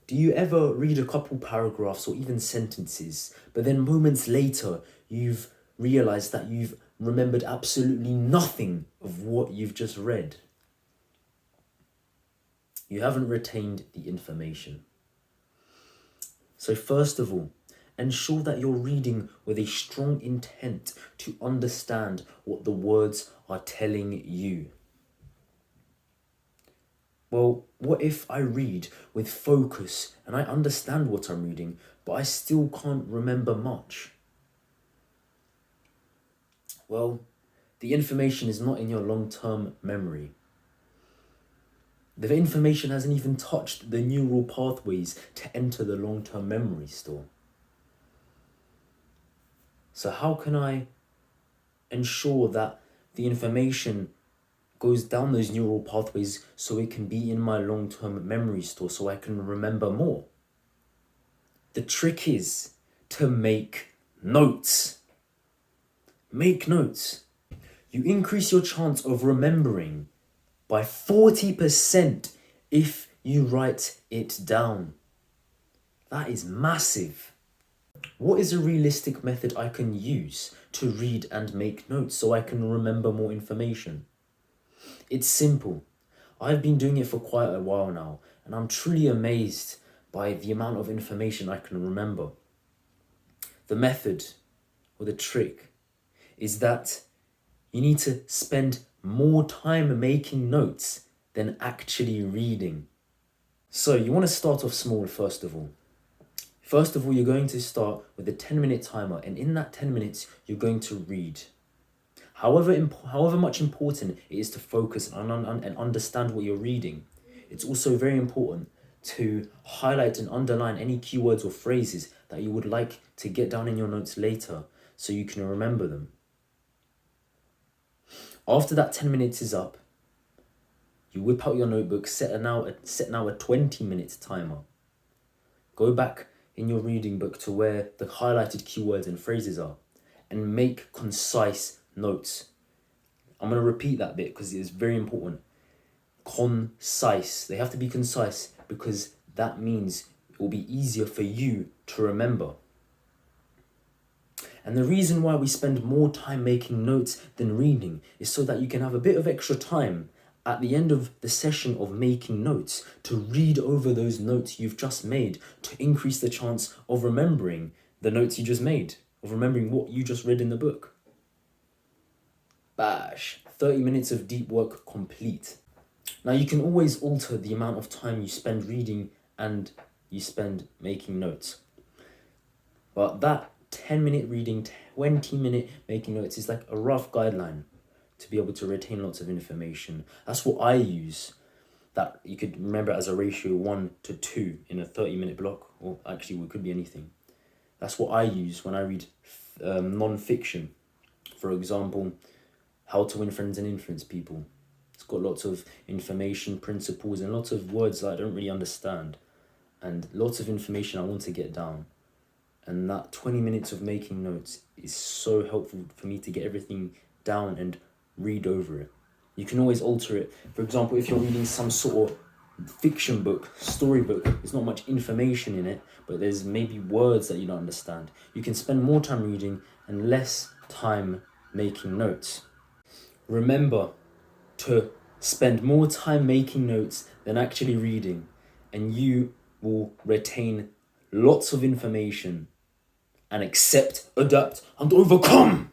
Do you ever read a couple paragraphs or even sentences, but then moments later you've realized that you've remembered absolutely nothing of what you've just read? You haven't retained the information. So first of all, ensure that you're reading with a strong intent to understand what the words are telling you. Well, what if I read with focus and I understand what I'm reading, but I still can't remember much? Well, the information is not in your long-term memory. The information hasn't even touched the neural pathways to enter the long-term memory store. So how can I ensure that the information goes down those neural pathways so it can be in my long-term memory store so I can remember more? The trick is to make notes. Make notes. You increase your chance of remembering by 40% if you write it down. That is massive. What is a realistic method I can use to read and make notes so I can remember more information? It's simple. I've been doing it for quite a while now, and I'm truly amazed by the amount of information I can remember. The method, or the trick, is that you need to spend more time making notes than actually reading. So you want to start off small first of all. First of all, you're going to start with a 10-minute timer, and in that 10 minutes, you're going to read. However much important it is to focus and understand what you're reading, it's also very important to highlight and underline any keywords or phrases that you would like to get down in your notes later so you can remember them. After that 10 minutes is up, you whip out your notebook, set now a 20-minute timer. Go back in your reading book to where the highlighted keywords and phrases are and make concise notes. I'm going to repeat that bit because it is very important. Concise. They have to be concise because that means it will be easier for you to remember. And the reason why we spend more time making notes than reading is so that you can have a bit of extra time at the end of the session of making notes to read over those notes you've just made to increase the chance of remembering the notes you just made, of remembering what you just read in the book. Bash! 30 minutes of deep work complete. Now you can always alter the amount of time you spend reading and you spend making notes. But that 10-minute reading, 20-minute making notes is like a rough guideline to be able to retain lots of information. That's what I use. That you could remember as a ratio 1:2 in a 30-minute block, or actually it could be anything. That's what I use when I read non-fiction. For example, How to Win Friends and Influence People. It's got lots of information, principles, and lots of words that I don't really understand. And lots of information I want to get down. And that 20 minutes of making notes is so helpful for me to get everything down and read over it. You can always alter it. For example, if you're reading some sort of fiction book, storybook, there's not much information in it, but there's maybe words that you don't understand. You can spend more time reading and less time making notes. Remember to spend more time making notes than actually reading, and you will retain lots of information and accept, adapt, and overcome.